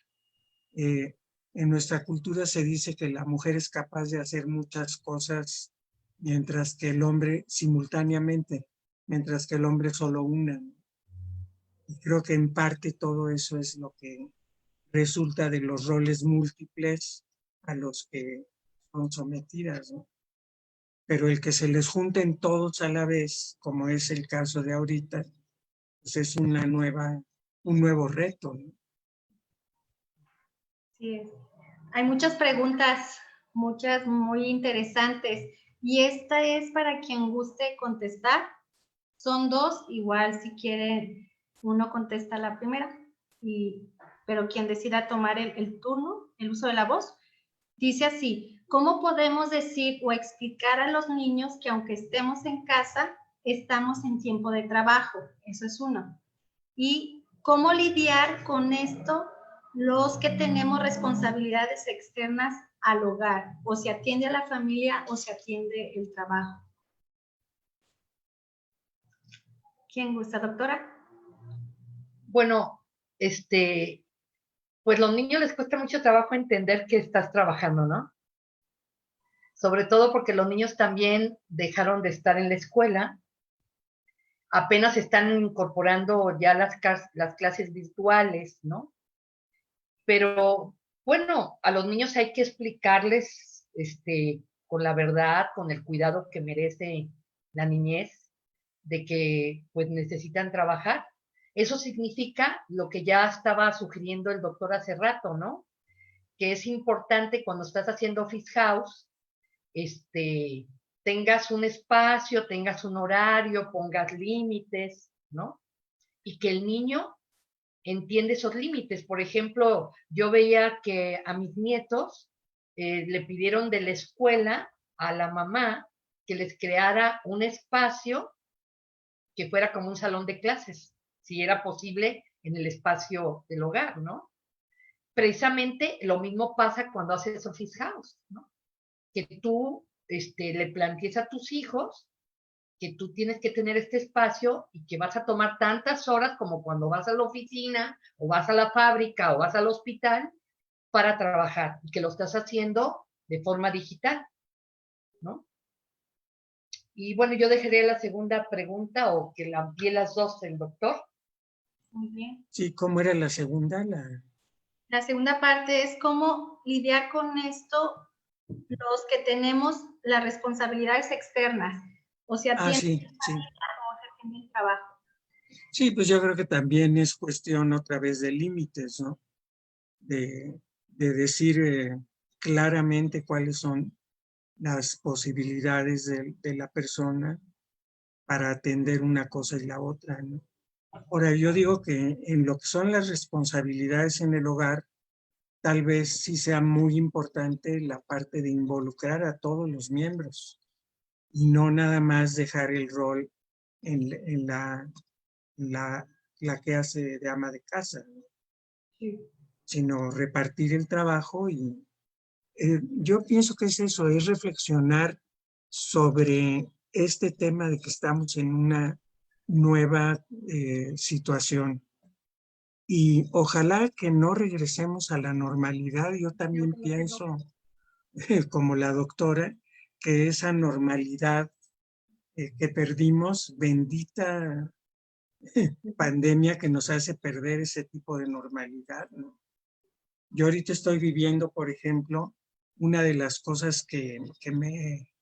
En nuestra cultura se dice que la mujer es capaz de hacer muchas cosas, mientras que el hombre simultáneamente, mientras que el hombre solo una. Y creo que en parte todo eso es lo que resulta de los roles múltiples a los que son sometidas, ¿no? Pero el que se les junten todos a la vez, como es el caso de ahorita, pues es un nuevo reto, ¿no? Sí es. Hay muchas preguntas, muchas muy interesantes, y esta es para quien guste contestar. Son dos, igual si quieren, uno contesta la primera, pero quien decida tomar el turno, el uso de la voz, dice así: ¿cómo podemos decir o explicar a los niños que aunque estemos en casa, estamos en tiempo de trabajo? Eso es uno. ¿Y cómo lidiar con esto los que tenemos responsabilidades externas al hogar? O se atiende a la familia o se atiende el trabajo. ¿Quién gusta, doctora? Bueno, pues los niños les cuesta mucho trabajo entender que estás trabajando, ¿no? Sobre todo porque los niños también dejaron de estar en la escuela, apenas están incorporando ya las clases virtuales, ¿no? Pero bueno, a los niños hay que explicarles con la verdad, con el cuidado que merece la niñez, de que pues necesitan trabajar. Eso significa lo que ya estaba sugiriendo el doctor hace rato, ¿no? Que es importante cuando estás haciendo office house, tengas un espacio, tengas un horario, pongas límites, ¿no? Y que el niño entiende esos límites. Por ejemplo, yo veía que a mis nietos le pidieron de la escuela a la mamá que les creara un espacio que fuera como un salón de clases, si era posible en el espacio del hogar, ¿no? Precisamente lo mismo pasa cuando haces office house, ¿no? Que tú le plantees a tus hijos que tú tienes que tener este espacio y que vas a tomar tantas horas como cuando vas a la oficina o vas a la fábrica o vas al hospital para trabajar y que lo estás haciendo de forma digital, ¿no? Y bueno, yo dejaré la segunda pregunta o que la amplíe las dos el doctor. Muy bien. Sí, ¿cómo era la segunda? La segunda parte es cómo lidiar con esto los que tenemos las responsabilidades externas, o se atiende Sí, sí. o se atiende el trabajo. Sí, pues yo creo que también es cuestión otra vez de límites, ¿no? De decir claramente cuáles son las posibilidades de la persona para atender una cosa y la otra, ¿no? Ahora, yo digo que en lo que son las responsabilidades en el hogar, tal vez sí sea muy importante la parte de involucrar a todos los miembros y no nada más dejar el rol en la que hace de ama de casa, ¿no? Sí. Sino repartir el trabajo y yo pienso que es eso, es reflexionar sobre este tema de que estamos en una nueva situación y ojalá que no regresemos a la normalidad. Yo también pienso, como la doctora, que esa normalidad que perdimos, bendita pandemia que nos hace perder ese tipo de normalidad, ¿no? Yo ahorita estoy viviendo, por ejemplo, una de las cosas que me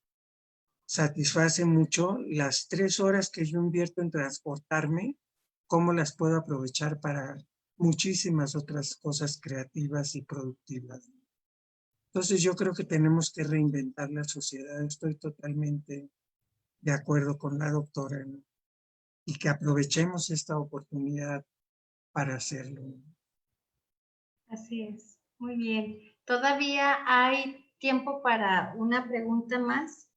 satisface mucho, las 3 horas que yo invierto en transportarme, cómo las puedo aprovechar para muchísimas otras cosas creativas y productivas. Entonces yo creo que tenemos que reinventar la sociedad. Estoy totalmente de acuerdo con la doctora, ¿no? Y que aprovechemos esta oportunidad para hacerlo. Así es. Muy bien. ¿Todavía hay tiempo para una pregunta más?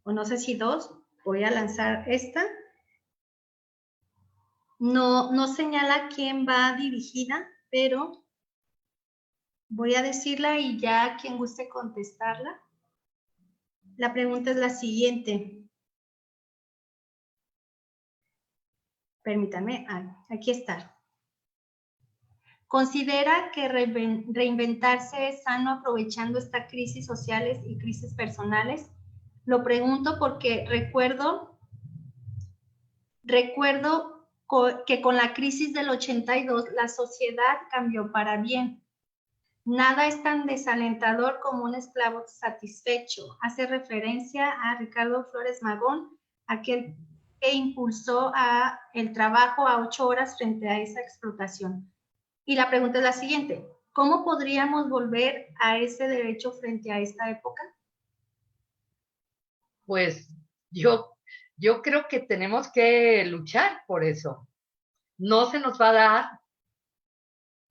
o no sé si dos, voy a lanzar esta. No señala quién va dirigida, pero voy a decirla y ya quien guste contestarla. La pregunta es la siguiente. Permítanme, aquí está. ¿Considera que reinventarse es sano aprovechando estas crisis sociales y crisis personales? Lo pregunto porque recuerdo que con la crisis del 82 la sociedad cambió para bien. Nada es tan desalentador como un esclavo satisfecho. Hace referencia a Ricardo Flores Magón, aquel que impulsó el trabajo a 8 horas frente a esa explotación. Y la pregunta es la siguiente: ¿cómo podríamos volver a ese derecho frente a esta época? Pues yo creo que tenemos que luchar por eso. No se nos va a dar.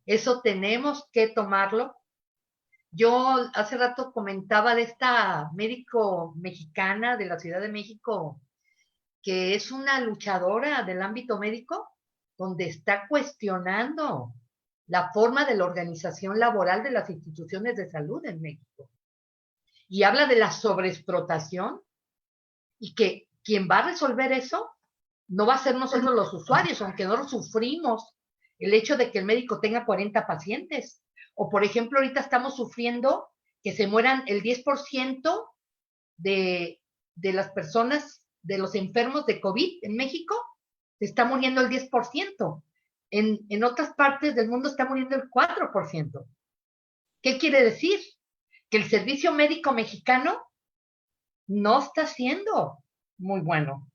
Eso tenemos que tomarlo. Yo hace rato comentaba de esta médico mexicana de la Ciudad de México, que es una luchadora del ámbito médico, donde está cuestionando la forma de la organización laboral de las instituciones de salud en México. Y habla de la sobreexplotación y que quien va a resolver eso no va a ser nosotros los usuarios, aunque no lo sufrimos el hecho de que el médico tenga 40 pacientes. O, por ejemplo, ahorita estamos sufriendo que se mueran el 10% de las personas, de los enfermos de COVID en México, se está muriendo el 10%. En otras partes del mundo está muriendo el 4%. ¿Qué quiere decir? Que el servicio médico mexicano no está siendo muy bueno.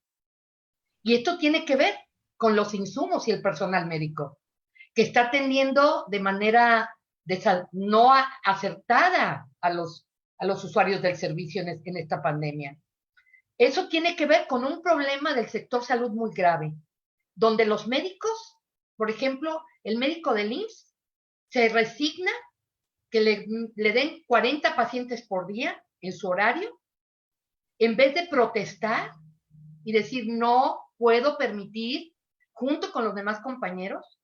Y esto tiene que ver con los insumos y el personal médico, que está atendiendo de manera no acertada a los usuarios del servicio en esta pandemia. Eso tiene que ver con un problema del sector salud muy grave, donde los médicos, por ejemplo, el médico del IMSS, se resigna que le den 40 pacientes por día en su horario, en vez de protestar y decir, no puedo permitir, junto con los demás compañeros,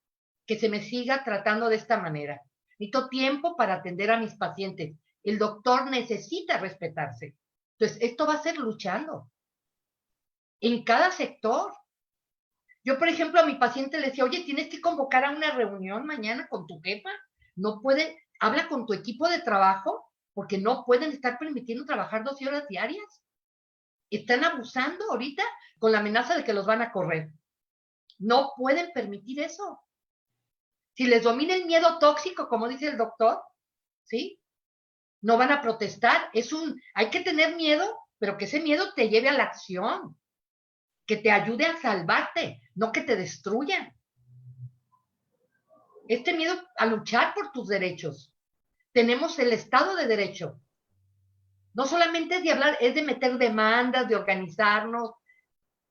que se me siga tratando de esta manera. Necesito tiempo para atender a mis pacientes. El doctor necesita respetarse. Entonces, esto va a ser luchando en cada sector. Yo, por ejemplo, a mi paciente le decía, oye, tienes que convocar a una reunión mañana con tu jefa. No puede, habla con tu equipo de trabajo, porque no pueden estar permitiendo trabajar 12 horas diarias. Están abusando ahorita con la amenaza de que los van a correr. No pueden permitir eso. Si les domina el miedo tóxico, como dice el doctor, ¿sí? No van a protestar. Hay que tener miedo, pero que ese miedo te lleve a la acción, que te ayude a salvarte, no que te destruyan. Este miedo a luchar por tus derechos. Tenemos el Estado de Derecho. No solamente es de hablar, es de meter demandas, de organizarnos,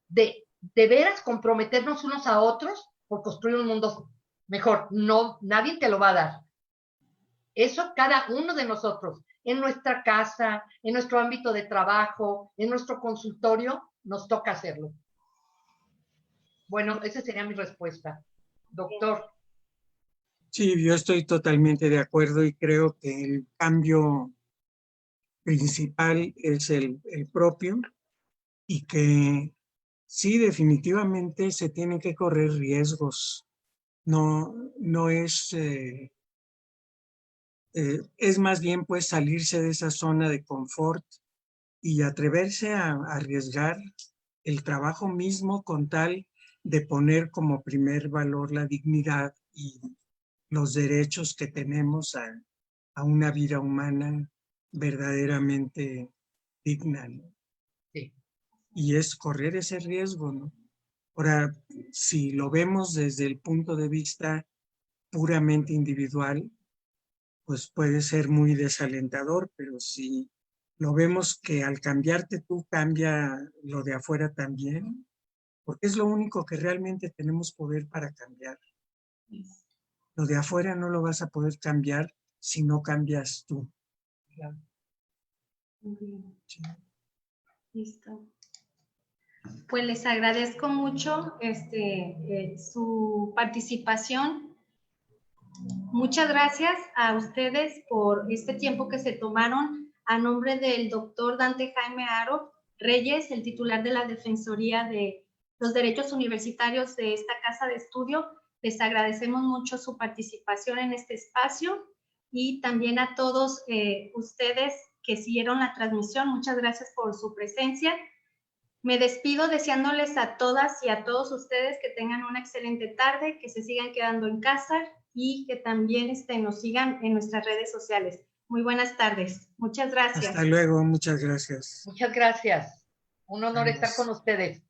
de veras comprometernos unos a otros por construir un mundo mejor. No, nadie te lo va a dar. Eso cada uno de nosotros, en nuestra casa, en nuestro ámbito de trabajo, en nuestro consultorio, nos toca hacerlo. Bueno, esa sería mi respuesta. Doctor. Sí, yo estoy totalmente de acuerdo y creo que el cambio principal es el propio y que sí, definitivamente se tienen que correr riesgos. No es, es más bien pues salirse de esa zona de confort y atreverse a arriesgar el trabajo mismo con tal de poner como primer valor la dignidad y los derechos que tenemos a una vida humana verdaderamente digna, ¿no? Sí. Y es correr ese riesgo, ¿no? Ahora, si lo vemos desde el punto de vista puramente individual, pues puede ser muy desalentador, pero si lo vemos que al cambiarte tú cambia lo de afuera también, porque es lo único que realmente tenemos poder para cambiar. Lo de afuera no lo vas a poder cambiar si no cambias tú. Claro. Sí. Listo. Pues les agradezco mucho su participación. Muchas gracias a ustedes por este tiempo que se tomaron. A nombre del doctor Dante Jaime Aro Reyes, el titular de la Defensoría de los Derechos Universitarios de esta casa de estudio, les agradecemos mucho su participación en este espacio y también a todos ustedes que siguieron la transmisión. Muchas gracias por su presencia. Me despido deseándoles a todas y a todos ustedes que tengan una excelente tarde, que se sigan quedando en casa y que también nos sigan en nuestras redes sociales. Muy buenas tardes. Muchas gracias. Hasta luego, muchas gracias. Muchas gracias. Un honor Adiós. estar con ustedes.